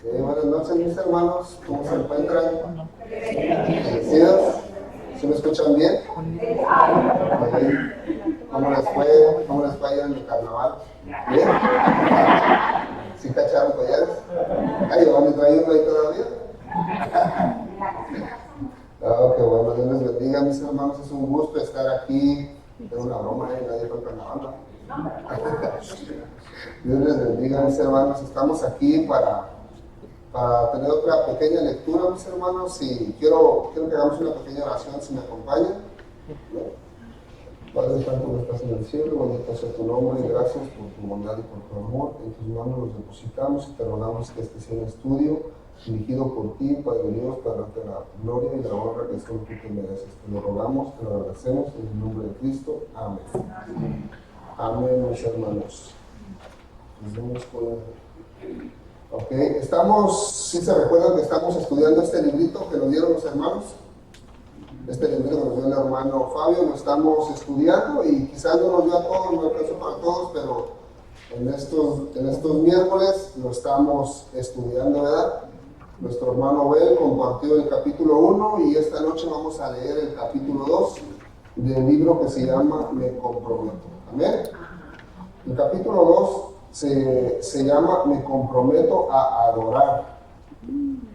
Buenas noches, mis hermanos. ¿Cómo se encuentran? ¿Bendecidos? ¿Sí me escuchan bien? ¿Cómo les fue? ¿Cómo les fue ayer en el carnaval? ¿Bien? ¿Sí cacharon collares? Ay, ¿van a traer uno ahí todavía? Oh, qué bueno. Dios les bendiga, mis hermanos. Es un gusto estar aquí. Es una broma, nadie fue al carnaval, ¿no? Dios les bendiga, mis hermanos. Estamos aquí para tener otra pequeña lectura, mis hermanos, y quiero que hagamos una pequeña oración, si me acompañan. Padre Santo que estás en el cielo, bendito sea tu nombre, y gracias por tu bondad y por tu amor. En tus manos los depositamos y te rogamos que este sea un estudio dirigido por ti, Padre Dios, para darte la gloria y la honra que solo tú te mereces. Te lo rogamos, te lo agradecemos en el nombre de Cristo. Amén. Amén, mis hermanos. Nos vemos con Ok, si se recuerdan que estamos estudiando este librito que nos dieron los hermanos. Este librito que nos dio el hermano Fabio, lo estamos estudiando y quizás no nos dio a todos, no alcanzó para todos, pero en estos miércoles lo estamos estudiando, ¿verdad? Nuestro hermano Bel compartió el capítulo 1 y esta noche vamos a leer el capítulo 2 del libro que se llama Me Comprometo. Amén. El capítulo 2 se llama Me Comprometo a Adorar.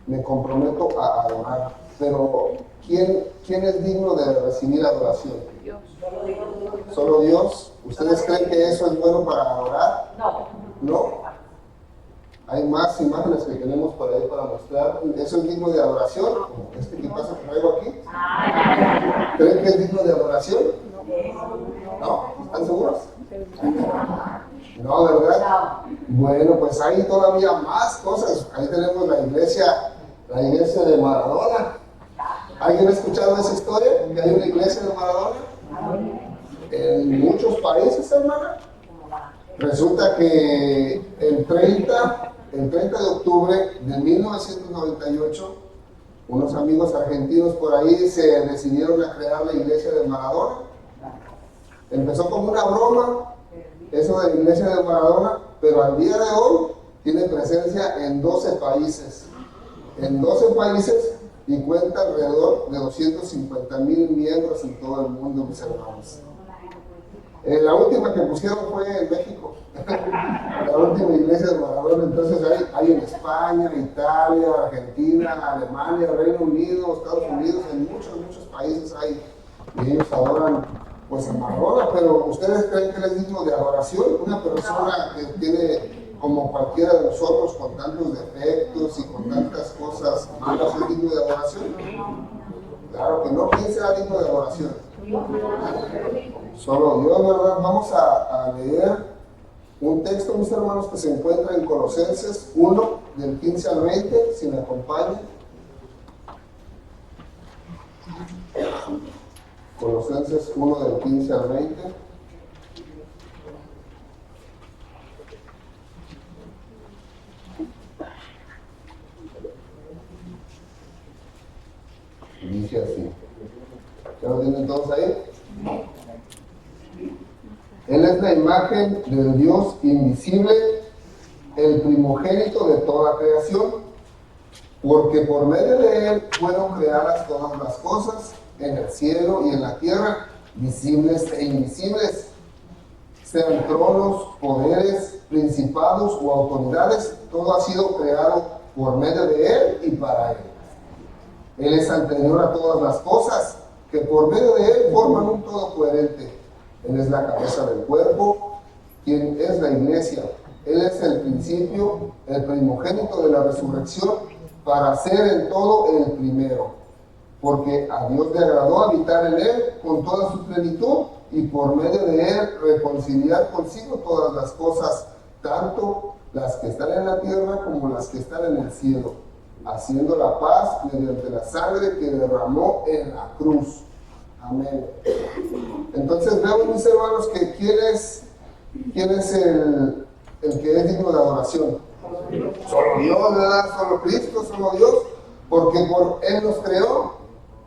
Me comprometo a adorar. Pero, ¿quién es digno de recibir adoración? Dios. ¿Solo Dios? ¿Ustedes creen que eso es bueno para adorar? No. ¿No? Hay más imágenes que tenemos por ahí para mostrar. ¿Eso es digno de adoración? Como este que pasa que traigo aquí. ¿Creen que es digno de adoración? ¿No? ¿Están seguros? No, ¿verdad? Bueno, pues hay todavía más cosas. Ahí tenemos la iglesia de Maradona. ¿Alguien ha escuchado esa historia? ¿Que hay una iglesia de Maradona? En muchos países, hermana. Resulta que el 30 de octubre de 1998, unos amigos argentinos por ahí se decidieron a crear la iglesia de Maradona. Empezó como una broma, eso de la iglesia de Maradona, pero al día de hoy tiene presencia en 12 países. En 12 países y cuenta alrededor de 250,000 miembros en todo el mundo, mis hermanos. La última que pusieron fue en México, la última iglesia de Maradona. Entonces hay en España, Italia, Argentina, Alemania, Reino Unido, Estados Unidos, en muchos países hay, y ellos adoran pues a Maradona. Pero ¿ustedes creen que él es digno de adoración? Una persona que tiene, como cualquiera de nosotros, con tantos defectos y con tantas cosas malas, ¿es digno de adoración? Claro que no. ¿Quién será digno de adoración? Solo Dios, ¿verdad? Vamos a leer un texto, mis hermanos, que se encuentra en Colosenses 1, del 15 al 20, si me acompañan. Colosenses 1, del 15 al 20. Dice así. ¿Ya lo tienen todos ahí? Él es la imagen del Dios invisible, el primogénito de toda creación, porque por medio de él fueron creadas todas las cosas, en el cielo y en la tierra, visibles e invisibles, sean tronos, poderes, principados o autoridades. Todo ha sido creado por medio de él y para él. Él es anterior a todas las cosas, que por medio de él forman un todo coherente. Él es la cabeza del cuerpo, quien es la iglesia. Él es el principio, el primogénito de la resurrección, para ser en todo el primero. Porque a Dios le agradó habitar en él con toda su plenitud, y por medio de él reconciliar consigo todas las cosas, tanto las que están en la tierra como las que están en el cielo, haciendo la paz mediante la sangre que derramó en la cruz. Amén. Entonces vemos, mis hermanos, que ¿quién es el que es digno de adoración? Solo Dios, ¿verdad? Solo Cristo, solo Dios, porque por Él nos creó,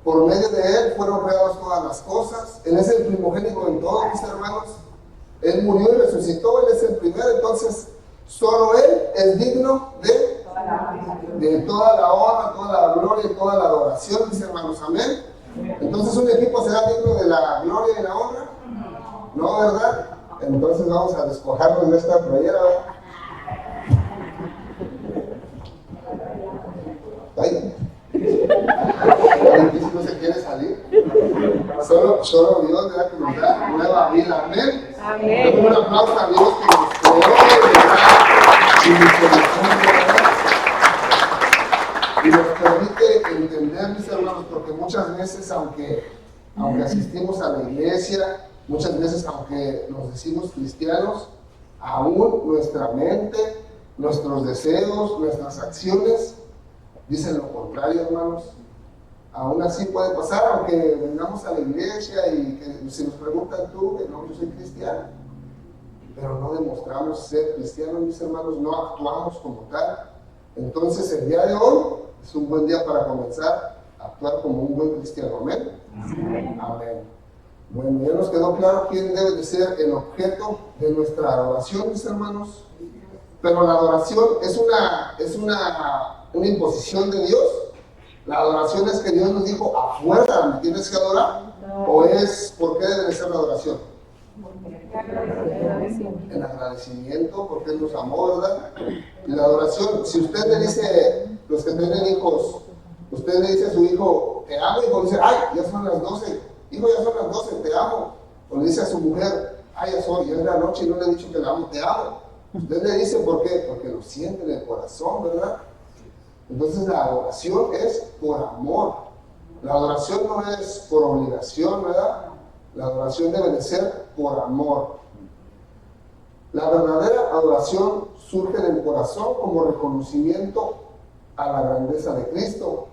por medio de Él fueron creadas todas las cosas. Él es el primogénito en todo, mis hermanos. Él murió y resucitó, Él es el primero. Entonces solo Él es digno de toda la honra, toda la gloria y toda la adoración, mis hermanos, amén. Entonces, ¿un equipo será digno de la gloria y la honra? No, ¿verdad? Entonces vamos a despojarnos de esta playera, ¿verdad? Ay, no se quiere salir. Solo Dios, ¿verdad? Que nos da nueva vida, amén. Amén. Un aplauso a Dios que nos creó, y nos permite entender, mis hermanos, porque muchas veces, aunque asistimos a la iglesia, muchas veces, aunque nos decimos cristianos, aún nuestra mente, nuestros deseos, nuestras acciones dicen lo contrario, hermanos. Aún así puede pasar, aunque vengamos a la iglesia y que si nos preguntan tú, que no, yo soy cristiano, pero no demostramos ser cristianos, mis hermanos, no actuamos como tal. Entonces, el día de hoy es un buen día para comenzar a actuar como un buen cristiano, ¿amén? Amén. Bueno, ya nos quedó claro quién debe de ser el objeto de nuestra adoración, mis hermanos. Pero la adoración es una imposición de Dios. La adoración es que Dios nos dijo, a fuerza me tienes que adorar. ¿O es por qué debe ser la adoración? En agradecimiento, porque Él nos amó, ¿verdad? Y la adoración, si usted le dice, los que tienen hijos, usted le dice a su hijo, te amo, y dice, ay, ya son las 12, hijo, ya son las 12, te amo. O le dice a su mujer, ay, ya es la noche y no le he dicho que la amo, te amo. Usted le dice, ¿por qué? Porque lo siente en el corazón, ¿verdad? Entonces la adoración es por amor. La adoración no es por obligación, ¿verdad? La adoración debe de ser por amor. La verdadera adoración surge del corazón como reconocimiento a la grandeza de Cristo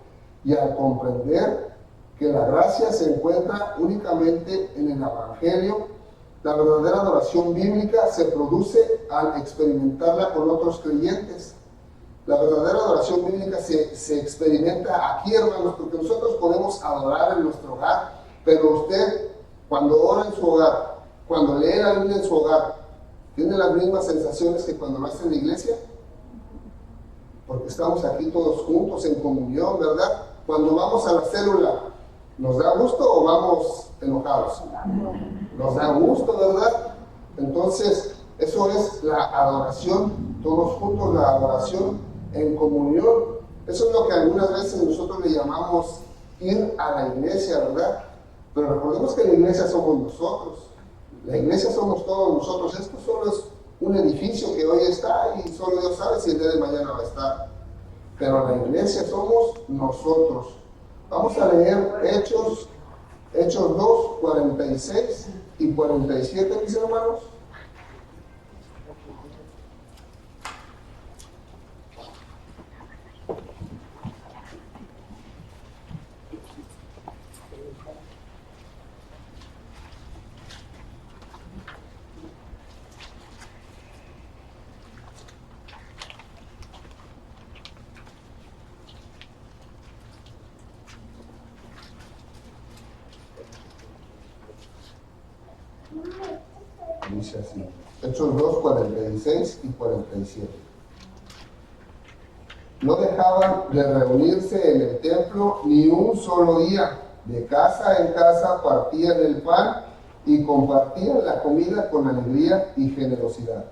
y al comprender que la gracia se encuentra únicamente en el Evangelio. La verdadera adoración bíblica se produce al experimentarla con otros creyentes. La verdadera adoración bíblica se experimenta aquí, hermanos, porque nosotros podemos adorar en nuestro hogar, pero usted, cuando ora en su hogar, cuando lee la Biblia en su hogar, ¿tiene las mismas sensaciones que cuando lo hace en la iglesia? Porque estamos aquí todos juntos en comunión, ¿verdad? Cuando vamos a la célula, ¿nos da gusto o vamos enojados? Nos da gusto, ¿verdad? Entonces, eso es la adoración, todos juntos, la adoración en comunión. Eso es lo que algunas veces nosotros le llamamos ir a la iglesia, ¿verdad? Pero recordemos que la iglesia somos nosotros. La iglesia somos todos nosotros. Esto solo es un edificio que hoy está y solo Dios sabe si el día de mañana va a estar. Pero la iglesia somos nosotros. Vamos a leer Hechos 2, 46 y 47, mis hermanos. Dice así, Hechos 2, 46 y 47. No dejaban de reunirse en el templo ni un solo día. De casa en casa partían el pan y compartían la comida con alegría y generosidad,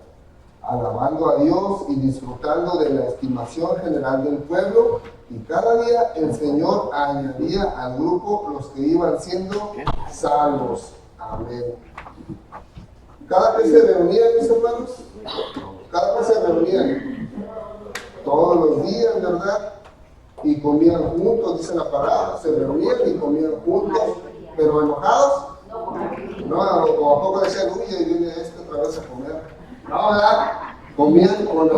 alabando a Dios y disfrutando de la estimación general del pueblo. Y cada día el Señor añadía al grupo los que iban siendo salvos. Amén. Cada vez se reunían, mis hermanos, cada vez se reunían, todos los días, ¿verdad? Y comían juntos, dice la palabra, se reunían y comían juntos, pero enojados. No, o a poco decían, uy, ahí viene otra vez a comer. No, ¿verdad? Comían con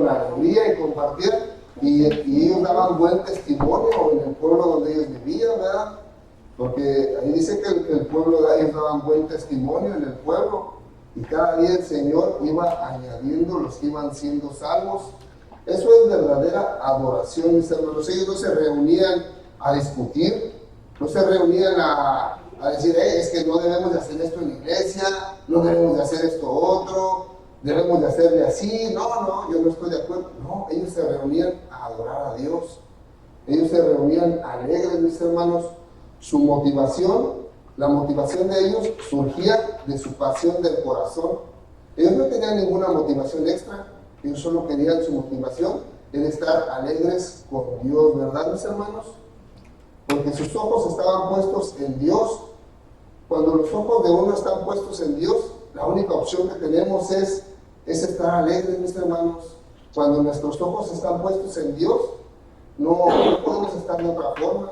alegría y compartían, y ellos daban buen testimonio en el pueblo donde ellos vivían, ¿verdad? Porque ahí dice que el pueblo de ellos daban buen testimonio en el pueblo, y cada día el Señor iba añadiendo los que iban siendo salvos. Eso es verdadera adoración, mis hermanos. Ellos no se reunían a discutir, no se reunían a decir, es que no debemos de hacer esto en la iglesia, no debemos de hacer esto otro. debemos de hacerle así, no, yo no estoy de acuerdo. No, ellos se reunían a adorar a Dios. Ellos se reunían alegres, mis hermanos. Su motivación, la motivación de ellos surgía de su pasión del corazón. Ellos no tenían ninguna motivación extra, ellos solo querían su motivación, el estar alegres con Dios, ¿verdad, mis hermanos? Porque sus ojos estaban puestos en Dios. Cuando los ojos de uno están puestos en Dios, la única opción que tenemos es estar alegres, mis hermanos. Cuando nuestros ojos están puestos en Dios, no podemos estar de otra forma.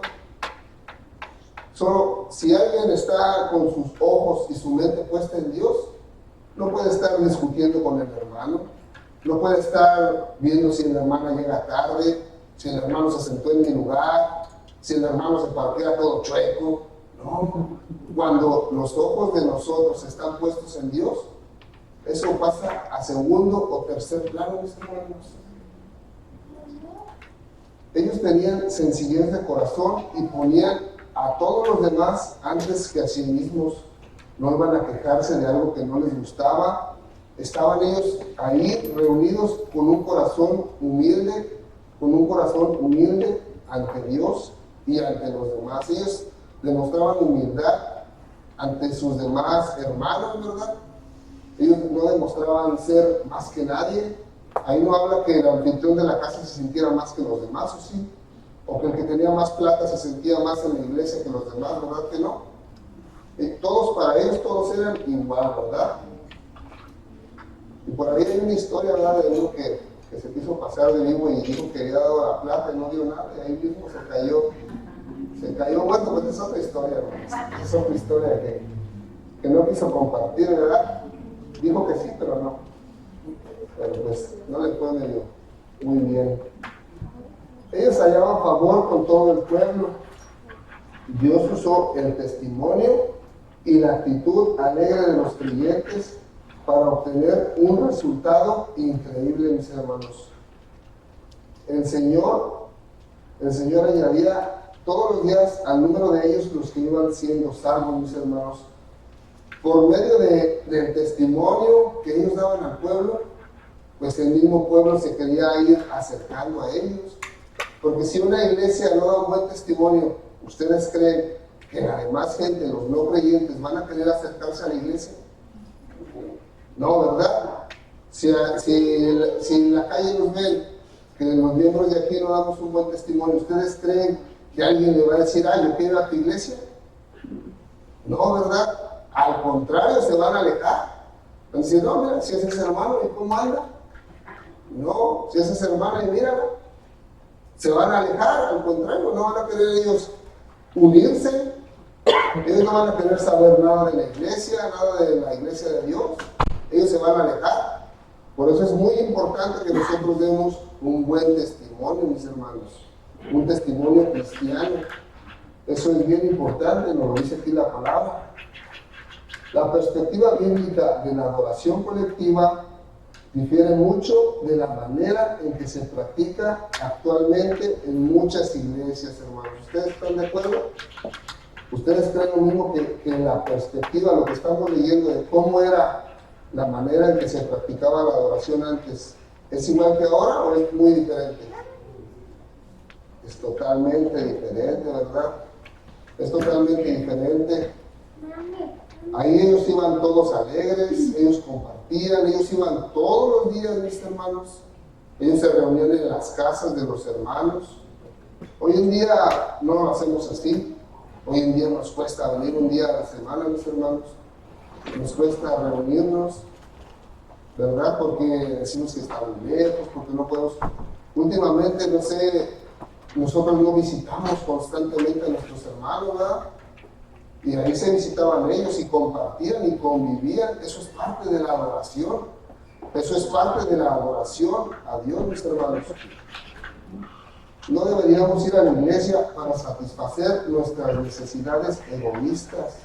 Solo si alguien está con sus ojos y su mente puesta en Dios, no puede estar discutiendo con el hermano, no puede estar viendo si la hermana llega tarde, si el hermano se sentó en mi lugar, si el hermano se parquea todo chueco. No, cuando los ojos de nosotros están puestos en Dios, eso pasa a segundo o tercer plano, mis hermanos. Ellos tenían sencillez de corazón y ponían a todos los demás antes que a sí mismos. No iban a quejarse de algo que no les gustaba. Estaban ellos ahí reunidos con un corazón humilde ante Dios y ante los demás. Ellos demostraban humildad ante sus demás hermanos, ¿verdad? Ellos no demostraban ser más que nadie. Ahí no habla que el anfitrión de la casa se sintiera más que los demás, ¿o sí? O que el que tenía más plata se sentía más en la iglesia que los demás, ¿verdad que no? Todos para ellos, todos eran igual, ¿verdad? Y por ahí hay una historia, ¿verdad? De uno que se quiso pasar de vivo y dijo que había dado la plata y no dio nada, y ahí mismo se cayó, bueno, pues es otra historia, ¿no? Es otra historia que no quiso compartir, ¿verdad? Dijo que sí, pero no. Pero pues no le fue muy bien. Ellos hallaban favor con todo el pueblo. Dios usó el testimonio y la actitud alegre de los creyentes para obtener un resultado increíble, mis hermanos. El Señor añadía todos los días al número de ellos los que iban siendo salvos, mis hermanos. Por medio del testimonio que ellos daban al pueblo, pues el mismo pueblo se quería ir acercando a ellos. Porque si una iglesia no da un buen testimonio, ¿ustedes creen que la demás gente, los no creyentes, van a querer acercarse a la iglesia? No, ¿verdad? Si en la calle nos ven que los miembros de aquí no damos un buen testimonio, ¿ustedes creen que alguien le va a decir, yo quiero ir a tu iglesia? No, ¿verdad? Al contrario, se van a alejar. Van a decir, no, mira, si ese es hermano, ¿y cómo anda? No, si esa es hermana, y mírala. Se van a alejar, al contrario, no van a querer ellos unirse. Ellos no van a querer saber nada de la iglesia de Dios. Ellos se van a alejar. Por eso es muy importante que nosotros demos un buen testimonio, mis hermanos. Un testimonio cristiano. Eso es bien importante, nos lo dice aquí la palabra. La perspectiva bíblica de la adoración colectiva difiere mucho de la manera en que se practica actualmente en muchas iglesias, hermanos. ¿Ustedes están de acuerdo? ¿Ustedes creen lo mismo que la perspectiva, lo que estamos leyendo de cómo era la manera en que se practicaba la adoración antes, es igual que ahora o es muy diferente? Es totalmente diferente, ¿verdad? Es totalmente diferente. Ahí ellos iban todos alegres, ellos compartían, ellos iban todos los días, mis hermanos. Ellos se reunían en las casas de los hermanos. Hoy en día no lo hacemos así. Hoy en día nos cuesta venir un día a la semana, mis hermanos. Nos cuesta reunirnos, ¿verdad? Porque decimos que estamos lejos, porque no podemos. Últimamente, no sé, nosotros no visitamos constantemente a nuestros hermanos, ¿verdad? Y ahí se visitaban ellos y compartían y convivían. Eso es parte de la adoración. Eso es parte de la adoración a Dios, mis hermanos. No deberíamos ir a la iglesia para satisfacer nuestras necesidades egoístas.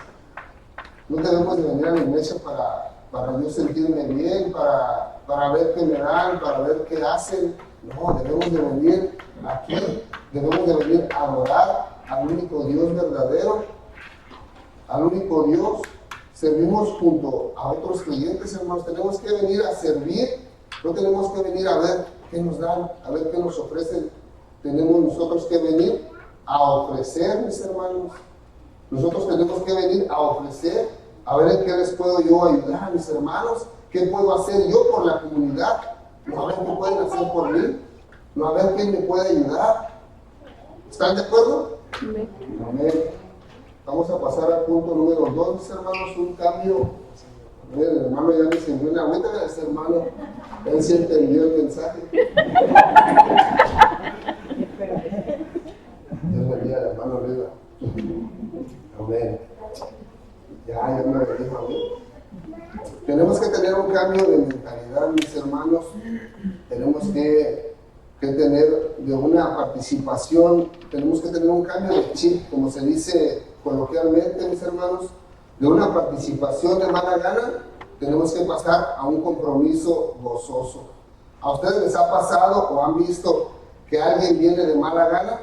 No debemos de venir a la iglesia para yo sentirme bien, para ver qué me dan, para ver qué hacen. No, debemos de venir aquí. Debemos de venir a adorar al único Dios verdadero, al único Dios servimos junto a otros creyentes, hermanos. Tenemos que venir a servir, no tenemos que venir a ver qué nos dan, a ver qué nos ofrecen. Tenemos nosotros que venir a ofrecer, mis hermanos. Nosotros tenemos que venir a ofrecer, a ver en qué les puedo yo ayudar a mis hermanos, qué puedo hacer yo por la comunidad, no a ver qué pueden hacer por mí, no a ver quién me puede ayudar. ¿Están de acuerdo? Amén. Amén. Vamos a pasar al punto número 2, mis hermanos, un cambio. El hermano ya me enseñó una agüita, ese hermano, él sí entendió el mensaje. Dios bendiga al hermano Riva. Amén. Ya me dijo a mí. Tenemos que tener un cambio de mentalidad, mis hermanos. Tenemos que tener de una participación, tenemos que tener un cambio de chip, como se dice coloquialmente, mis hermanos, de una participación de mala gana, tenemos que pasar a un compromiso gozoso. ¿A ustedes les ha pasado o han visto que alguien viene de mala gana?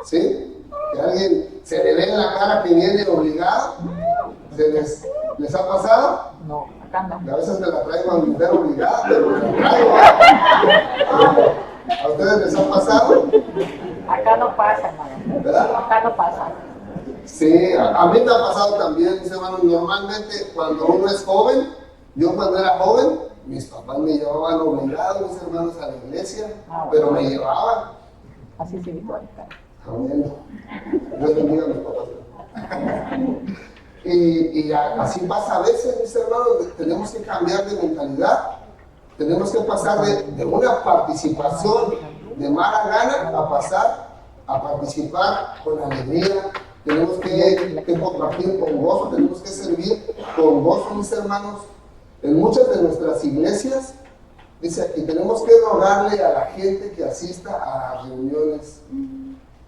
¿Sí? Que alguien se le ve en la cara que viene obligado. ¿Les ha pasado? No, acá no. A veces me la traigo a vender obligada, pero me la traigo. ¿A ustedes les ha pasado? Acá no pasa, hermano. ¿Verdad? Acá no pasa. Sí, a mí me ha pasado también, mis hermanos. Normalmente cuando uno es joven, yo cuando era joven, mis papás me llevaban obligado, mis hermanos, a la iglesia, pero me llevaban. Así se visto ahorita. Amén. Dios bendiga a mis papás. Y así pasa a veces, mis hermanos. Tenemos que cambiar de mentalidad. Tenemos que pasar de una participación de mala gana a pasar a participar con alegría. Tenemos que compartir con gozo, tenemos que servir con gozo, mis hermanos. En muchas de nuestras iglesias, dice aquí, tenemos que rogarle a la gente que asista a las reuniones.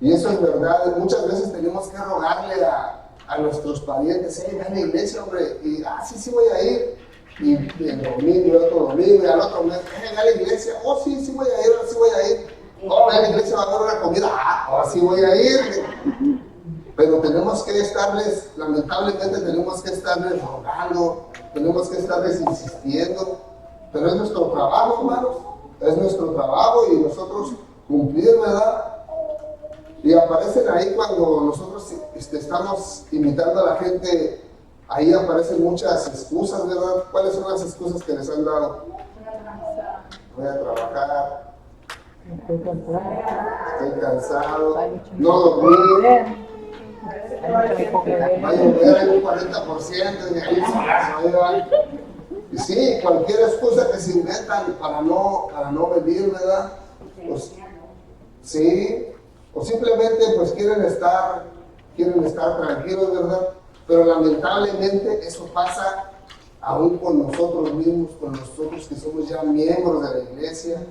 Y eso es verdad. Muchas veces tenemos que rogarle a nuestros parientes, ven a la iglesia, hombre, y sí voy a ir. Y el domingo, y el otro domingo, y al otro mes, ven a la iglesia, sí voy a ir, ahora sí voy a ir. Ven a la iglesia, va a haber una comida, ahora sí voy a ir. Pero tenemos que estarles, lamentablemente tenemos que estarles rogando, tenemos que estarles insistiendo. Pero es nuestro trabajo, hermanos, es nuestro trabajo y nosotros cumplir, ¿verdad? Y aparecen ahí cuando nosotros estamos invitando a la gente, ahí aparecen muchas excusas, ¿verdad? ¿Cuáles son las excusas que les han dado? Voy a trabajar, estoy cansado, no dormí, va a llover un 40%, y ahí se va. Y sí, cualquier excusa que se inventan para no venir, ¿verdad? Pues, sí, o simplemente pues quieren estar tranquilos, ¿verdad? Pero lamentablemente eso pasa aún con nosotros mismos, con nosotros que somos ya miembros de la iglesia.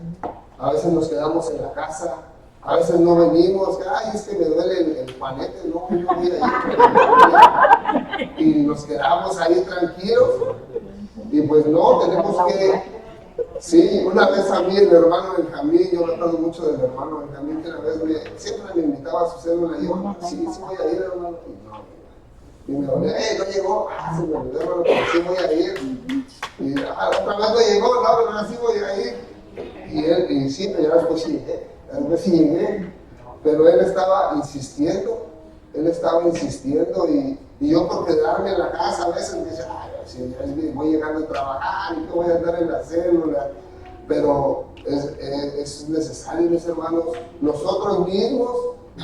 A veces nos quedamos en la casa, a veces no venimos, es que me duele el panete, no voy a ir. Y nos quedamos ahí tranquilos. Y pues no, tenemos que... Sí, una vez a mí el hermano Benjamín, yo me acuerdo mucho del hermano Benjamín, que una vez siempre me invitaba a su célula y yo, sí voy a ir, hermano. Y me dolía, no llegó, se me olvidó, hermano, pero sí voy a ir. Y otra vez no llegó, no, pero ahora sí voy a ir. Y sí, pero ya después sí llegué. Pero él estaba insistiendo, y yo por quedarme en la casa a veces me decía, si voy llegando a trabajar y que voy a andar en la célula. Pero es necesario, mis hermanos, nosotros mismos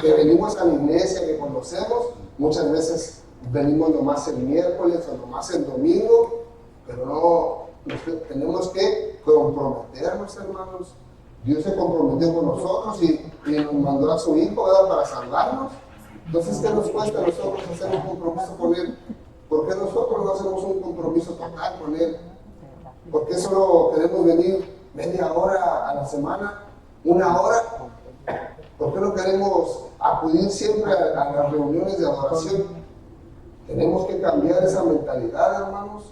que venimos a la iglesia, que conocemos, muchas veces venimos nomás el miércoles o nomás el domingo, pero no, tenemos que comprometernos, hermanos. Dios se comprometió con nosotros y nos mandó a su Hijo, ¿verdad?, para salvarnos. Entonces, ¿qué nos cuesta a nosotros hacer un compromiso con Él? ¿Por qué nosotros no hacemos un compromiso total con Él? ¿Por qué solo queremos venir media hora a la semana? ¿Una hora? ¿Por qué no queremos acudir siempre a las reuniones de adoración? Tenemos que cambiar esa mentalidad, hermanos.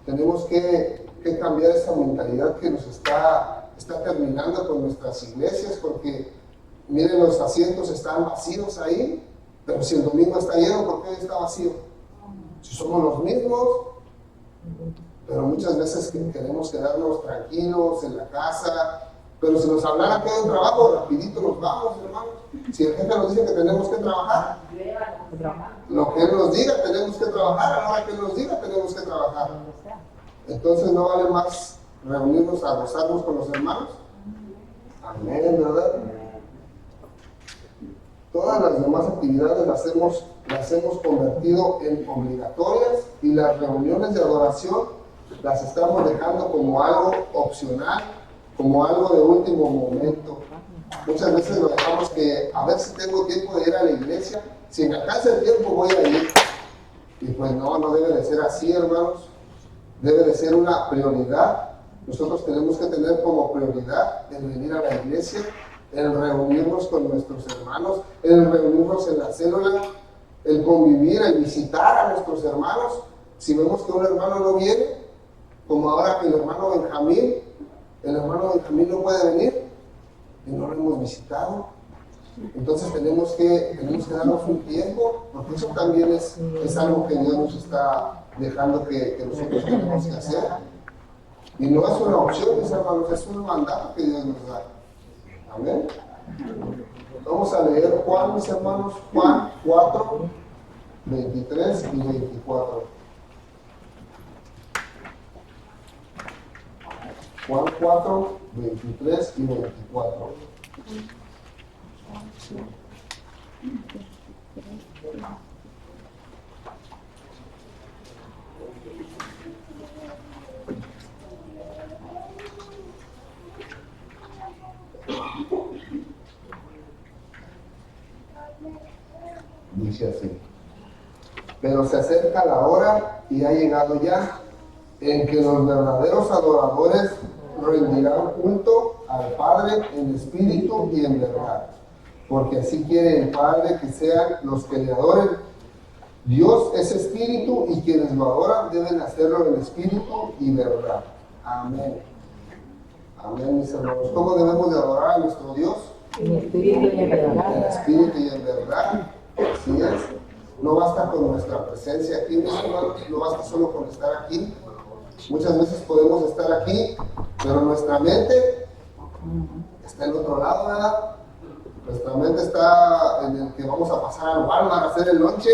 Tenemos que cambiar esa mentalidad que nos está terminando con nuestras iglesias, porque miren, los asientos están vacíos ahí, pero si el domingo está lleno, ¿por qué está vacío? Si somos los mismos, pero muchas veces queremos quedarnos tranquilos en la casa. Pero si nos hablara que hay un trabajo, rapidito nos vamos, hermanos. Si el jefe nos dice que tenemos que trabajar, lo que él nos diga tenemos que trabajar, a la hora que él nos diga tenemos que trabajar. Entonces no vale más reunirnos a gozarnos con los hermanos. Amén, ¿verdad? Todas las demás actividades las hemos convertido en obligatorias y las reuniones de adoración las estamos dejando como algo opcional, como algo de último momento. Muchas veces lo dejamos que a ver si tengo tiempo de ir a la iglesia, si me alcanza el tiempo voy a ir. Y pues no debe de ser así, hermanos. Debe de ser una prioridad. Nosotros tenemos que tener como prioridad el venir a la iglesia, el reunirnos con nuestros hermanos, el reunirnos en la célula, el convivir, el visitar a nuestros hermanos. Si vemos que un hermano no viene, como ahora que el hermano Benjamín no puede venir y no lo hemos visitado. Entonces tenemos que darnos un tiempo, porque eso también es algo que Dios nos está dejando que nosotros tenemos que hacer. Y no es una opción, mis hermanos, es un mandato que Dios nos da. Amén. Vamos a leer Juan, mis hermanos, Juan 4, 23 y 24. Juan 4, 23 y 24. Dice así: pero se acerca la hora y ha llegado ya en que los verdaderos adoradores rendirán culto al Padre en espíritu y en verdad, porque así quiere el Padre que sean los que le adoren. Dios es espíritu y quienes lo adoran deben hacerlo en espíritu y verdad. Amén. Amén, mis hermanos. ¿Cómo debemos de adorar a nuestro Dios? En espíritu y en verdad. En espíritu y en verdad. Así es. No basta con nuestra presencia aquí, mis hermanos. No basta solo con estar aquí. Muchas veces podemos estar aquí, pero nuestra mente está en otro lado, ¿verdad? Nuestra mente está en el que vamos a pasar al Walmart a hacer el lonche.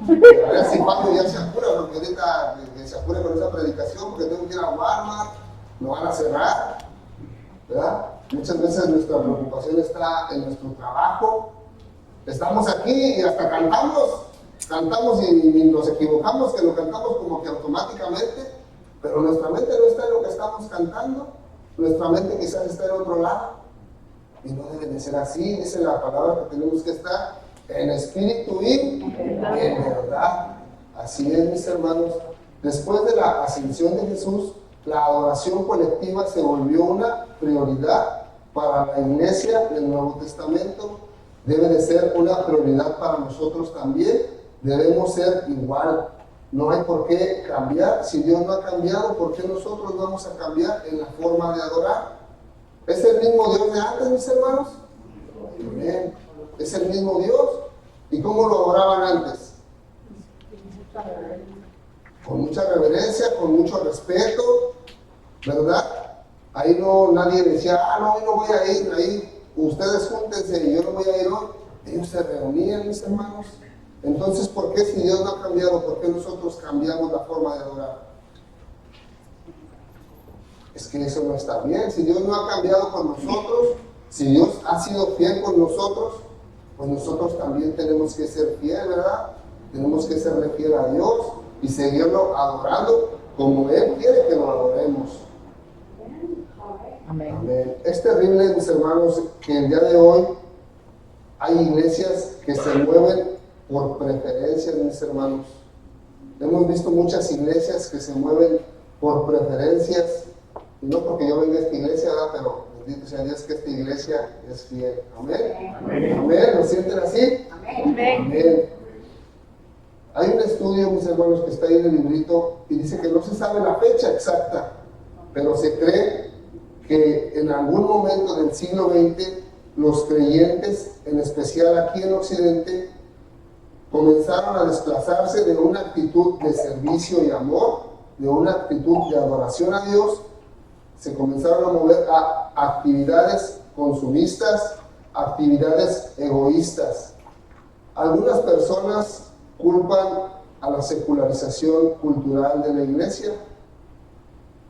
A ver si Pablo ya se apura, porque ahorita que se apure con esa predicación, porque tengo que ir al Walmart, lo van a cerrar, ¿verdad? Muchas veces nuestra preocupación está en nuestro trabajo. Estamos aquí y hasta cantamos y nos equivocamos, que lo cantamos como que automáticamente, pero nuestra mente no está en lo que estamos cantando, nuestra mente quizás está en otro lado. Y no debe de ser así, dice la palabra que tenemos que estar en espíritu y en verdad. Así es, mis hermanos. Después de la ascensión de Jesús, la adoración colectiva se volvió una prioridad para la iglesia del Nuevo Testamento. Debe de ser una prioridad para nosotros también. Debemos ser igual. No hay por qué cambiar. Si Dios no ha cambiado, ¿por qué nosotros vamos a cambiar en la forma de adorar? ¿Es el mismo Dios de antes, mis hermanos? Amén. Es el mismo Dios. ¿Y cómo lo adoraban antes? Con mucha reverencia, con mucho respeto, ¿verdad? Ahí nadie decía, no, hoy no voy a ir, ahí ustedes júntense y yo no voy a ir hoy. Ellos se reunían, mis hermanos. Entonces, ¿por qué si Dios no ha cambiado, por qué nosotros cambiamos la forma de adorar? Es que eso no está bien. Si Dios no ha cambiado con nosotros, si Dios ha sido fiel con nosotros, pues nosotros también tenemos que ser fiel, ¿verdad? Tenemos que serle fiel a Dios y seguirlo adorando como Él quiere que lo adoremos. Amén. Amén. Es terrible, mis hermanos, que el día de hoy hay iglesias que se mueven por preferencias, mis hermanos. Hemos visto muchas iglesias que se mueven por preferencias. Y no porque yo venga a esta iglesia, ¿verdad? Pero bendito sea Dios que esta iglesia es fiel. Amén. Amén. Amén. ¿Lo sienten así? Amén. Amén. Hay un estudio, mis hermanos, que está ahí en el librito y dice que no se sabe la fecha exacta, pero se cree que en algún momento del siglo XX los creyentes, en especial aquí en Occidente, comenzaron a desplazarse de una actitud de servicio y amor, de una actitud de adoración a Dios, se comenzaron a mover a actividades consumistas, actividades egoístas. Algunas personas culpan a la secularización cultural de la iglesia,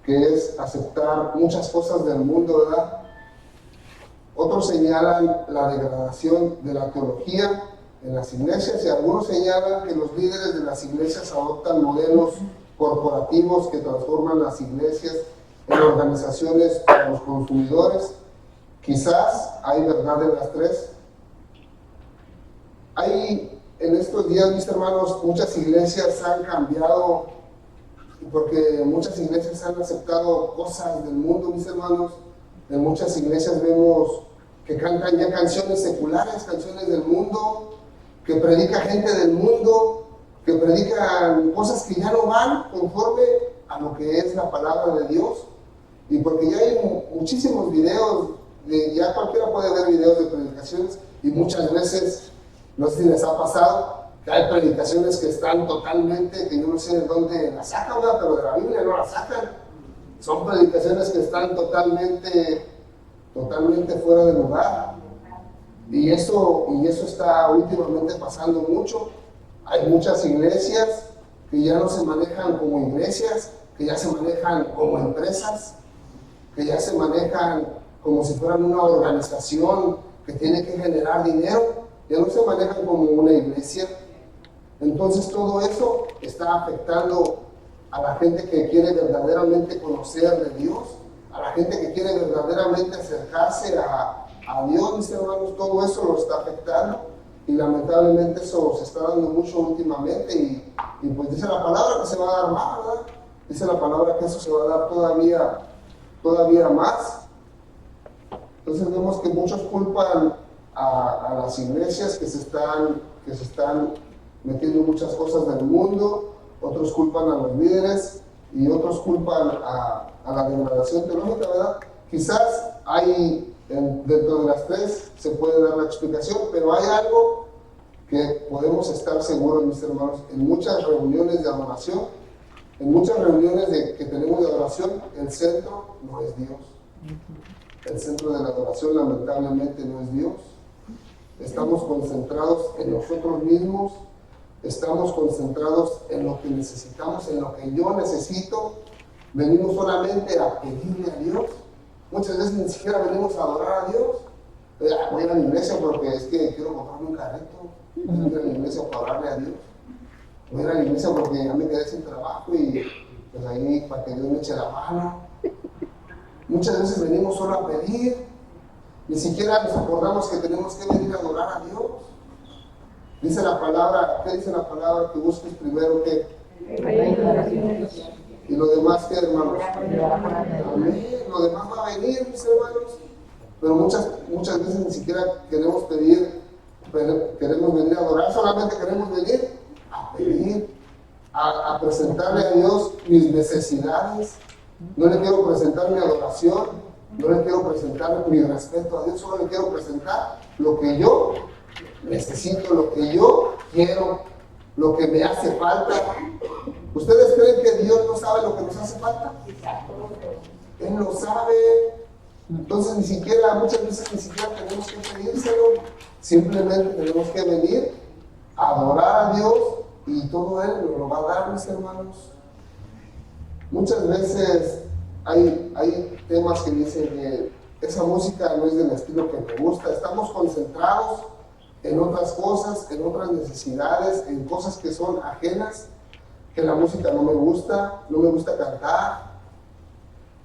que es aceptar muchas cosas del mundo, ¿verdad? Otros señalan la degradación de la teología en las iglesias y algunos señalan que los líderes de las iglesias adoptan modelos corporativos que transforman las iglesias en organizaciones para los consumidores. Quizás hay verdad en las tres. Hay en estos días, mis hermanos, muchas iglesias han cambiado porque muchas iglesias han aceptado cosas del mundo, mis hermanos. En muchas iglesias vemos que cantan ya canciones seculares, canciones del mundo, que predica gente del mundo, que predican cosas que ya no van conforme a lo que es la palabra de Dios. Y porque ya hay muchísimos videos, ya cualquiera puede ver videos de predicaciones y muchas veces, no sé si les ha pasado, que hay predicaciones que están totalmente, que yo no sé de dónde las sacan, ¿verdad? Pero de la Biblia no las sacan. Son predicaciones que están totalmente fuera de lugar. Y eso está últimamente pasando mucho. Hay muchas iglesias que ya no se manejan como iglesias, que ya se manejan como empresas, que ya se manejan como si fueran una organización que tiene que generar dinero, ya no se manejan como una iglesia. Entonces todo eso está afectando a la gente que quiere verdaderamente conocer de Dios, a la gente que quiere verdaderamente acercarse a Dios, mis hermanos. Todo eso lo está afectando y lamentablemente eso se está dando mucho últimamente y pues dice la palabra que se va a dar más, ¿verdad? Dice la palabra que eso se va a dar todavía más. Entonces vemos que muchos culpan a las iglesias que se están metiendo muchas cosas del mundo, otros culpan a los líderes y otros culpan a la degradación teológica, ¿verdad? Quizás hay, dentro de las tres se puede dar la explicación, pero hay algo que podemos estar seguros, mis hermanos. En muchas reuniones de adoración, en muchas reuniones que tenemos de adoración, el centro no es Dios. El centro de la adoración lamentablemente no es Dios. Estamos concentrados en nosotros mismos, estamos concentrados en lo que necesitamos, en lo que yo necesito. Venimos solamente a pedirle a Dios. Muchas veces ni siquiera venimos a adorar a Dios. Voy a la iglesia porque es que quiero comprarme un carrito. Voy a ir a la iglesia para orarle a Dios. Voy a ir a la iglesia porque ya me quedé sin trabajo y pues ahí para que Dios me eche la mano. Muchas veces venimos solo a pedir. Ni siquiera nos acordamos que tenemos que venir a adorar a Dios. Dice la palabra, ¿qué dice la palabra? Que busques primero que y lo demás, ¿qué, hermanos? Amén. Lo demás va a venir, mis hermanos. Pero muchas veces ni siquiera queremos pedir, queremos venir a adorar, solamente queremos venir a pedir, a presentarle a Dios mis necesidades. No le quiero presentar mi adoración, no le quiero presentar mi respeto a Dios, solo le quiero presentar lo que yo necesito, lo que yo quiero, lo que me hace falta. ¿Ustedes creen que Dios no sabe lo que nos hace falta? Él lo sabe. Entonces muchas veces ni siquiera tenemos que pedírselo, simplemente tenemos que venir a adorar a Dios y todo Él nos lo va a dar, mis hermanos. Muchas veces hay temas que dicen que esa música no es del estilo que me gusta. Estamos concentrados en otras cosas, en otras necesidades, en cosas que son ajenas, que la música no me gusta cantar.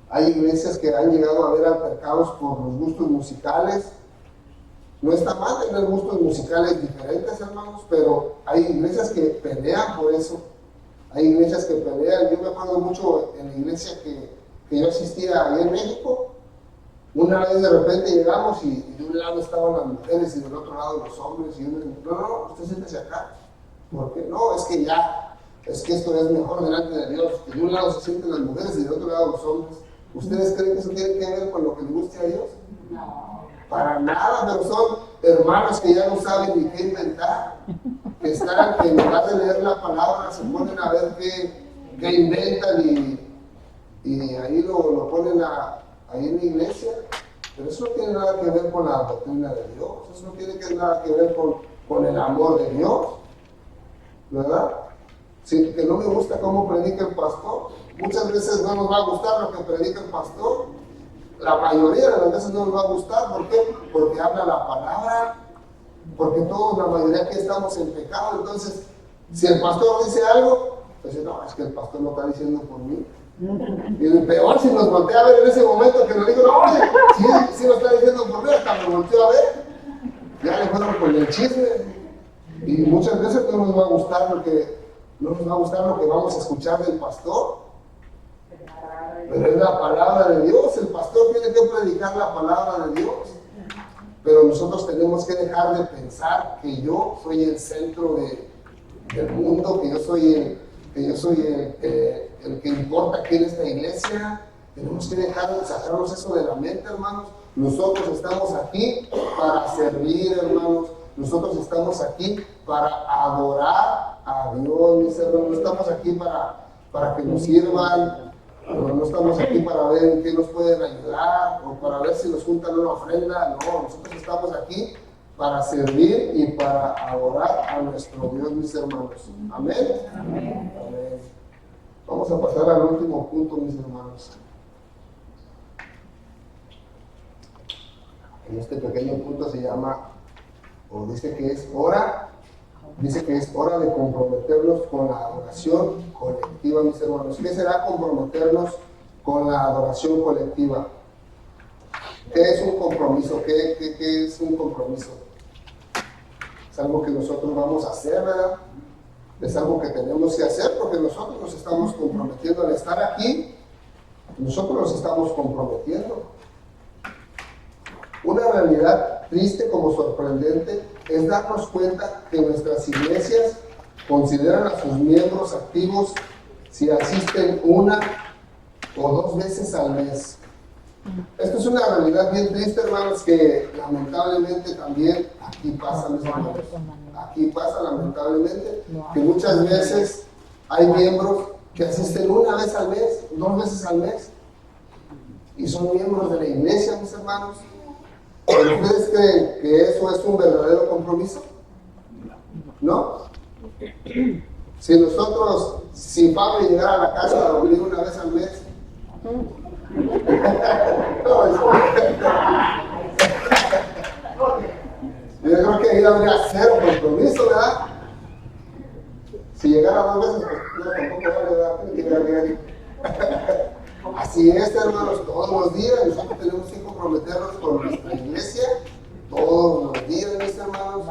Hay iglesias que han llegado a ver altercados por los gustos musicales. No está mal tener gustos musicales diferentes, hermanos, pero hay iglesias que pelean por eso. Hay iglesias que pelean. Yo me acuerdo mucho en la iglesia que yo asistía ahí en México. Una vez de repente llegamos y de un lado estaban las mujeres y del otro lado los hombres. Y uno dijo, no, usted siéntese acá. ¿Por qué? No, es que esto es mejor delante de Dios. Que de un lado se sienten las mujeres y del otro lado los hombres. ¿Ustedes creen que eso tiene que ver con lo que le guste a Dios? No. Para nada, pero son hermanos que ya no saben ni qué inventar. que están, que en lugar de leer la palabra, se ponen a ver qué inventan y ahí lo ponen ahí en la iglesia. Pero eso no tiene nada que ver con la doctrina de Dios, eso no tiene nada que ver con el amor de Dios, ¿verdad? Sí, que no me gusta cómo predica el pastor. Muchas veces no nos va a gustar lo que predica el pastor. La mayoría de las veces no nos va a gustar. ¿Por qué? Porque habla la palabra. Porque todos, la mayoría aquí estamos en pecado. Entonces, si el pastor dice algo, pues no, es que el pastor no está diciendo por mí. Y peor si nos voltea a ver en ese momento que nos digo, no, oye, si lo está diciendo por mí, hasta me volteó a ver. Ya le fueron con el chisme. Y muchas veces no nos va a gustar lo que vamos a escuchar del pastor. Pero es la palabra de Dios. El pastor tiene que predicar la palabra de Dios. Pero nosotros tenemos que dejar de pensar que yo soy el centro del mundo, que yo soy el que importa aquí en esta iglesia. Tenemos que dejar de sacarnos eso de la mente, hermanos. Nosotros estamos aquí para servir, hermanos. Nosotros estamos aquí para adorar a Dios, mis hermanos. No estamos aquí para que nos sirvan. No estamos aquí para ver en qué nos pueden ayudar o para ver si nos juntan una ofrenda. No, nosotros estamos aquí para servir y para adorar a nuestro Dios, mis hermanos. Amén. Amén. Amén. Vamos a pasar al último punto, mis hermanos. En este pequeño punto se llama, o dice que es hora de comprometernos con la adoración colectiva, mis hermanos. ¿Qué será comprometernos con la adoración colectiva? ¿Qué es un compromiso? ¿Qué es un compromiso? Es algo que nosotros vamos a hacer, ¿verdad? Es algo que tenemos que hacer porque nosotros nos estamos comprometiendo al estar aquí. Nosotros nos estamos comprometiendo. Una realidad triste como sorprendente es darnos cuenta que nuestras iglesias consideran a sus miembros activos si asisten una o dos veces al mes. Esto es una realidad bien triste, hermanos, que lamentablemente también aquí pasa, mis hermanos. Aquí pasa lamentablemente que muchas veces hay miembros que asisten una vez al mes, dos veces al mes, y son miembros de la iglesia, mis hermanos. ¿Pero ustedes creen que eso es un verdadero compromiso? ¿No? Si Pablo llegara a la casa a dormir una vez al mes, yo creo que ahí habría cero compromiso, ¿verdad? Si llegara dos veces, pues no, tampoco vale, ¿verdad? Así es, hermanos, todos los días nosotros tenemos que comprometernos con nuestra iglesia, todos los días, mis hermanos.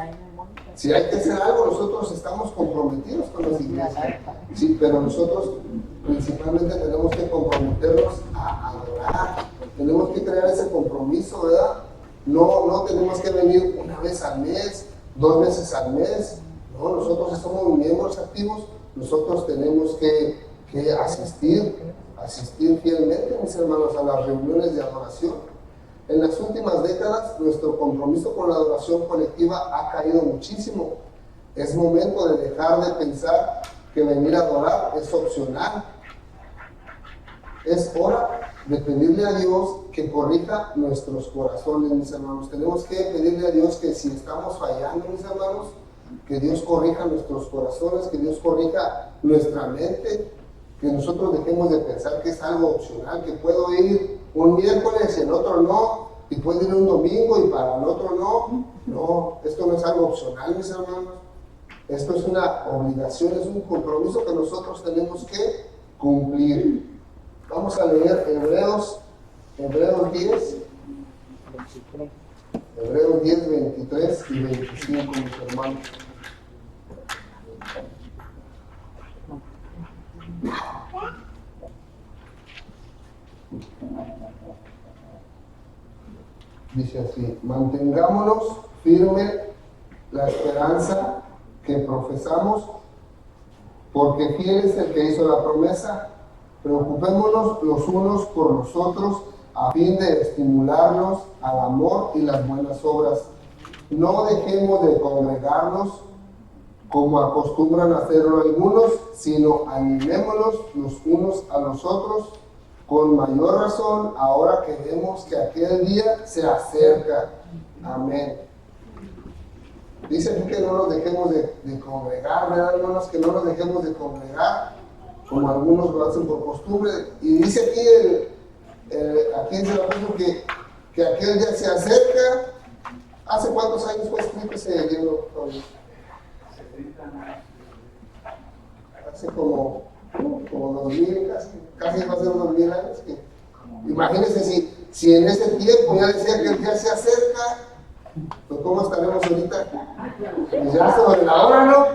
Si hay que hacer algo, nosotros estamos comprometidos con las iglesias. Sí, pero nosotros principalmente tenemos que comprometernos a adorar. Tenemos que crear ese compromiso, ¿verdad? No tenemos que venir una vez al mes, dos veces al mes. No, nosotros somos miembros activos, nosotros tenemos que asistir fielmente, mis hermanos, a las reuniones de adoración. En las últimas décadas, nuestro compromiso con la adoración colectiva ha caído muchísimo. Es momento de dejar de pensar que venir a adorar es opcional. Es hora de pedirle a Dios que corrija nuestros corazones, mis hermanos. Tenemos que pedirle a Dios que si estamos fallando, mis hermanos, que Dios corrija nuestros corazones, que Dios corrija nuestra mente, que nosotros dejemos de pensar que es algo opcional, que puedo ir un miércoles y el otro no, y puedo ir un domingo y para el otro no. No, esto no es algo opcional, mis hermanos. Esto es una obligación, es un compromiso que nosotros tenemos que cumplir. Vamos a leer Hebreos 10, 23 y 25, mis hermanos. Dice así: mantengámonos firme la esperanza que profesamos, porque fiel es el que hizo la promesa. Preocupémonos los unos por los otros a fin de estimularnos al amor y las buenas obras. No dejemos de congregarnos como acostumbran a hacerlo algunos, sino animémonos los unos a los otros, con mayor razón, ahora que vemos que aquel día se acerca. Amén. Dice aquí que no nos dejemos de congregar, ¿verdad, hermanos? Que no nos dejemos de congregar, como algunos lo hacen por costumbre. Y dice aquí dice el apóstol que aquel día se acerca. ¿Hace cuántos años fue escrito ese libro, Pablo? Hace como 2000, casi va a ser 2000 años. Imagínense si en ese tiempo ya decía que el día se acerca, pues ¿cómo estaremos ahorita? Pues ya sobre la hora, ¿no?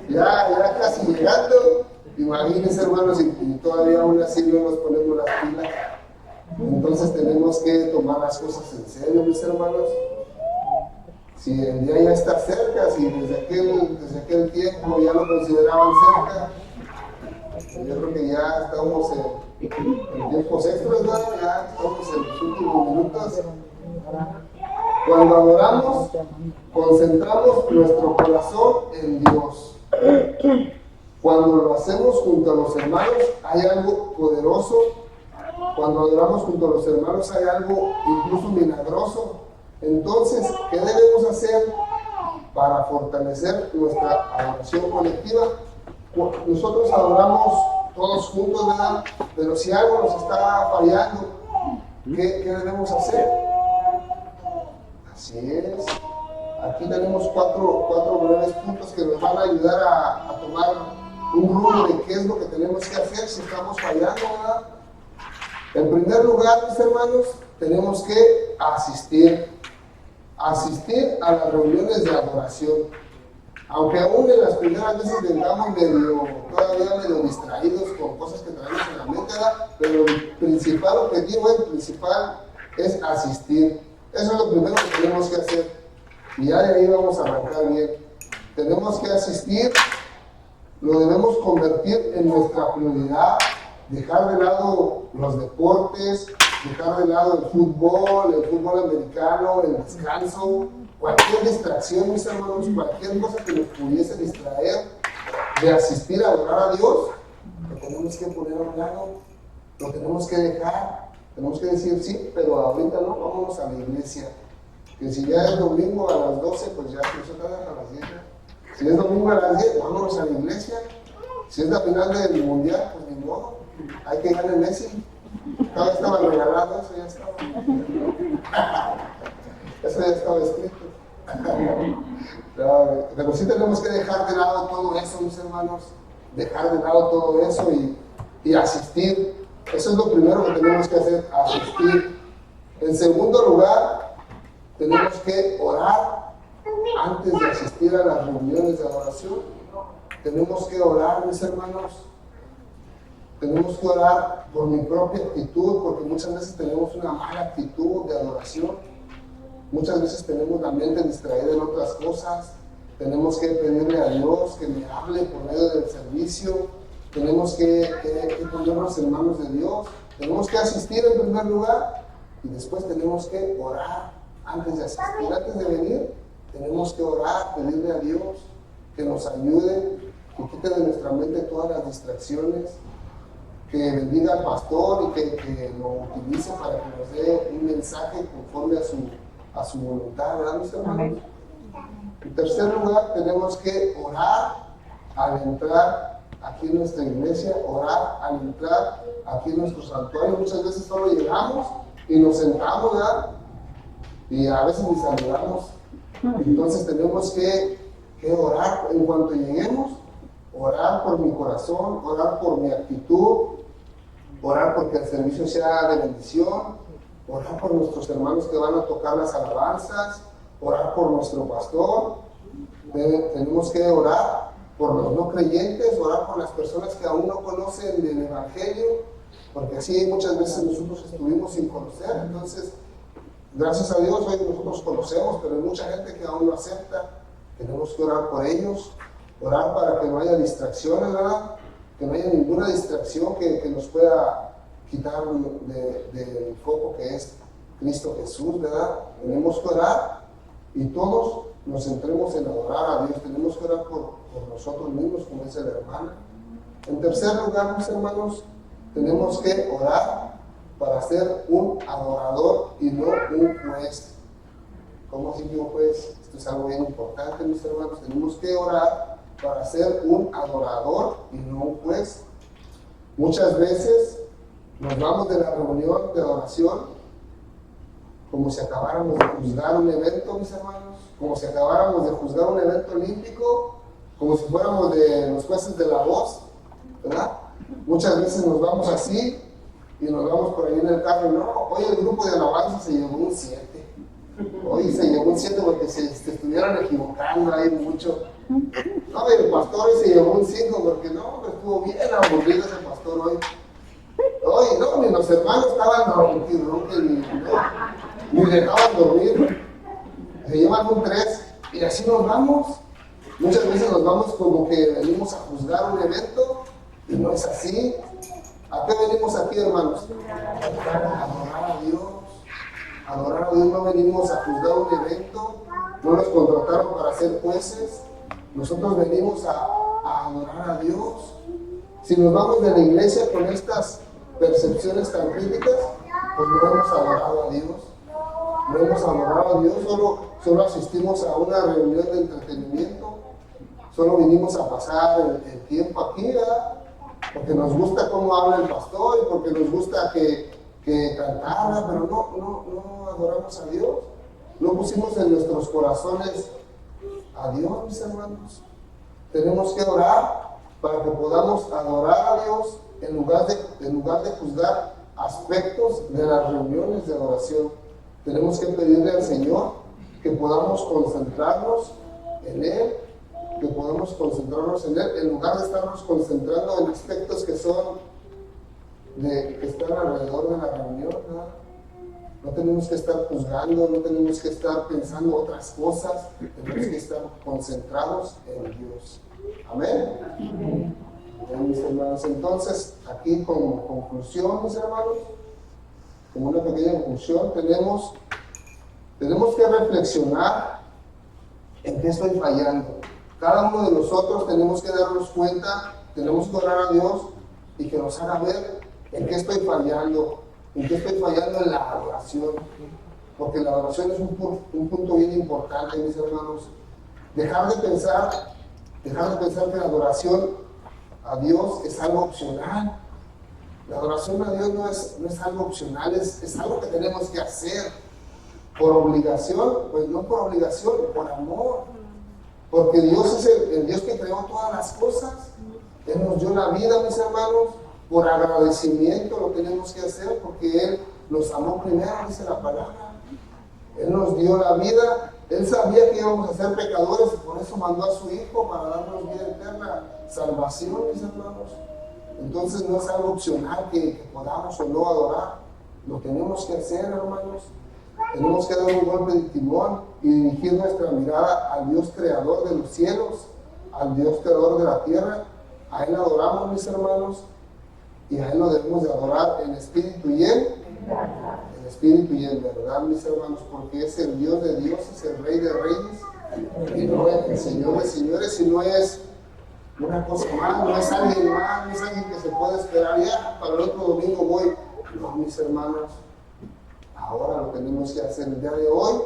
Ya casi llegando. Imagínense, hermanos, y todavía aún así no nos ponemos las pilas. Entonces tenemos que tomar las cosas en serio, mis hermanos. Si el día ya está cerca, si desde aquel tiempo ya lo consideraban cerca, yo creo que ya estamos en tiempos extras, ¿no? Ya estamos en los últimos minutos. Cuando adoramos, concentramos nuestro corazón en Dios. Cuando lo hacemos junto a los hermanos, hay algo poderoso. Cuando adoramos junto a los hermanos, hay algo incluso milagroso. Entonces, ¿qué debemos hacer para fortalecer nuestra adoración colectiva? Nosotros adoramos todos juntos, ¿verdad? Pero si algo nos está fallando, ¿qué debemos hacer? Así es. Aquí tenemos cuatro breves puntos que nos van a ayudar a tomar un rumbo de qué es lo que tenemos que hacer si estamos fallando, ¿verdad? En primer lugar, mis hermanos, tenemos que asistir a las reuniones de adoración. Aunque aún en las primeras veces vengamos todavía medio distraídos con cosas que traemos en la mente, ¿verdad? Pero el principal objetivo, es asistir. Eso es lo primero que tenemos que hacer. Y ya de ahí vamos a arrancar bien. Tenemos que asistir, lo debemos convertir en nuestra prioridad, dejar de lado los deportes, dejar de lado el fútbol americano, el descanso, cualquier distracción, mis hermanos, cualquier cosa que nos pudiese distraer de asistir a adorar a Dios, lo tenemos que poner a un lado, lo tenemos que dejar, tenemos que decir sí, pero ahorita no, vámonos a la iglesia. Que si ya es domingo a las 12, pues ya nosotros a las 10. Si es domingo a las 10, vámonos a la iglesia. Si es la final del mundial, pues ni modo, hay que ganar Messi. Cada vez estaba regalado, eso ya estaba escrito. Pero sí tenemos que dejar de lado todo eso, mis hermanos, dejar de lado todo eso y asistir. Eso es lo primero que tenemos que hacer, asistir. En segundo lugar, tenemos que orar antes de asistir a las reuniones de adoración. Tenemos que orar, mis hermanos. Tenemos que orar por mi propia actitud, porque muchas veces tenemos una mala actitud de adoración. Muchas veces tenemos la mente distraída en otras cosas. Tenemos que pedirle a Dios que me hable por medio del servicio. Tenemos que ponernos en manos de Dios. Tenemos que asistir en primer lugar y después tenemos que orar antes de asistir. Antes de venir, tenemos que orar, pedirle a Dios que nos ayude, que quite de nuestra mente todas las distracciones, que bendiga al pastor y que lo utilice para que nos dé un mensaje conforme a su voluntad, ¿verdad, mis hermanos? En tercer lugar, tenemos que orar al entrar aquí en nuestra iglesia, orar al entrar aquí en nuestro santuario. Muchas veces solo llegamos y nos sentamos, ¿verdad? Y a veces ni saludamos. Entonces tenemos que orar en cuanto lleguemos, orar por mi corazón, orar por mi actitud, orar porque el servicio sea de bendición, orar por nuestros hermanos que van a tocar las alabanzas, orar por nuestro pastor. Tenemos que orar por los no creyentes, orar por las personas que aún no conocen el Evangelio, porque así muchas veces nosotros estuvimos sin conocer. Entonces, gracias a Dios hoy nosotros conocemos, pero hay mucha gente que aún no acepta. Tenemos que orar por ellos, orar para que no haya distracciones, ¿verdad? Que no haya ninguna distracción que nos pueda quitar del foco que es Cristo Jesús, ¿verdad? Tenemos que orar y todos nos centremos en adorar a Dios. Tenemos que orar por nosotros mismos, como dice la hermana. En tercer lugar, mis hermanos, tenemos que orar para ser un adorador y no un juez. ¿Cómo así que un juez? Esto es algo bien importante, mis hermanos. Tenemos que orar para ser un adorador y no un juez. Muchas veces nos vamos de la reunión de adoración como si acabáramos de juzgar un evento, mis hermanos, como si acabáramos de juzgar un evento olímpico, como si fuéramos de los jueces de la voz, ¿verdad? Muchas veces nos vamos así y nos vamos por ahí en el carro y no, hoy el grupo de alabanza se llevó un 7. Hoy se llevó un 7 porque se estuvieron equivocando ahí mucho. No, el pastor hoy se llevó un 5 porque no, estuvo bien aburrido ese pastor hoy. Hoy no, ni los hermanos estaban ronqui, ni dejaban dormir. Se llevan un 3 y así nos vamos. Muchas veces nos vamos como que venimos a juzgar un evento y no es así. ¿A qué venimos aquí, hermanos? A adorar a Dios. Adorar a Dios, no venimos a juzgar un evento, no nos contrataron para ser jueces. Nosotros venimos a adorar a Dios. Si nos vamos de la iglesia con estas percepciones tan críticas, pues no hemos adorado a Dios. No hemos adorado a Dios, solo asistimos a una reunión de entretenimiento. Solo vinimos a pasar el tiempo aquí, ¿verdad? Porque nos gusta cómo habla el pastor y porque nos gusta que cantara, pero no adoramos a Dios. No pusimos en nuestros corazones a Dios, mis hermanos. Tenemos que orar para que podamos adorar a Dios en lugar de juzgar aspectos de las reuniones de adoración. Tenemos que pedirle al Señor que podamos concentrarnos en Él, en lugar de estarnos concentrando en aspectos que están alrededor de la reunión, ¿verdad? No tenemos que estar juzgando, no tenemos que estar pensando otras cosas, tenemos que estar concentrados en Dios. Amén. Amén, mis hermanos. Entonces, aquí como conclusión, mis hermanos, como una pequeña conclusión, tenemos que reflexionar en qué estoy fallando. Cada uno de nosotros tenemos que darnos cuenta, tenemos que orar a Dios y que nos haga ver en qué estoy fallando en la adoración. Porque la adoración es un punto bien importante, mis hermanos. Dejar de pensar que la adoración a Dios es algo opcional. La adoración a Dios no es algo opcional, es algo que tenemos que hacer. Por obligación, pues no por obligación, por amor. Porque Dios es el Dios que creó todas las cosas. Él nos dio la vida, mis hermanos. Por agradecimiento lo tenemos que hacer porque Él nos amó primero, dice la palabra. Él nos dio la vida. Él sabía que íbamos a ser pecadores y por eso mandó a su Hijo para darnos vida eterna, salvación, mis hermanos. Entonces no es algo opcional que podamos o no adorar. Lo tenemos que hacer, hermanos. Tenemos que dar un golpe de timón y dirigir nuestra mirada al Dios creador de los cielos, al Dios creador de la tierra. A Él adoramos, mis hermanos, y a Él lo debemos de adorar en espíritu y en verdad, mis hermanos, porque es el Dios de dioses, el Rey de reyes, y no es el Señor de señores, y no es una cosa más, no es alguien más, no es alguien que se puede esperar ya, para el otro domingo voy. No, mis hermanos, ahora lo tenemos que hacer el día de hoy,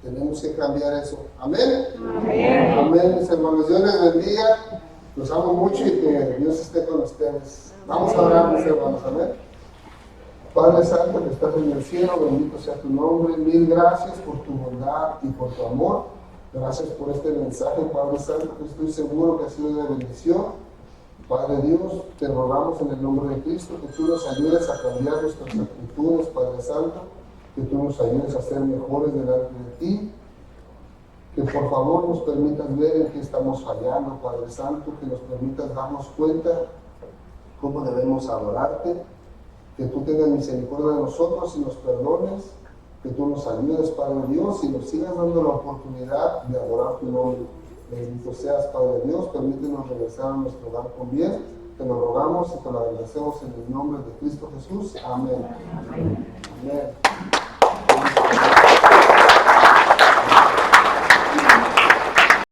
tenemos que cambiar eso. Amén. Amén. Amén, mis hermanos. Dios les bendiga, los amo mucho y que Dios esté con ustedes. Vamos a orar, mis hermanos. Amén. Padre Santo que estás en el cielo, bendito sea tu nombre. Mil gracias por tu bondad y por tu amor. Gracias por este mensaje, Padre Santo, que estoy seguro que ha sido de bendición. Padre Dios, te rogamos en el nombre de Cristo que tú nos ayudes a cambiar nuestras actitudes, Padre Santo, que tú nos ayudes a ser mejores delante de ti, que por favor nos permitas ver en qué estamos fallando, Padre Santo, que nos permitas darnos cuenta cómo debemos adorarte, que tú tengas misericordia de nosotros y nos perdones, que tú nos ayudes, Padre Dios, y nos sigas dando la oportunidad de adorar tu nombre. Bendito seas, Padre Dios, permítenos regresar a nuestro hogar con bien. Te lo rogamos y te lo agradecemos en el nombre de Cristo Jesús. Amén. Amén. Amén.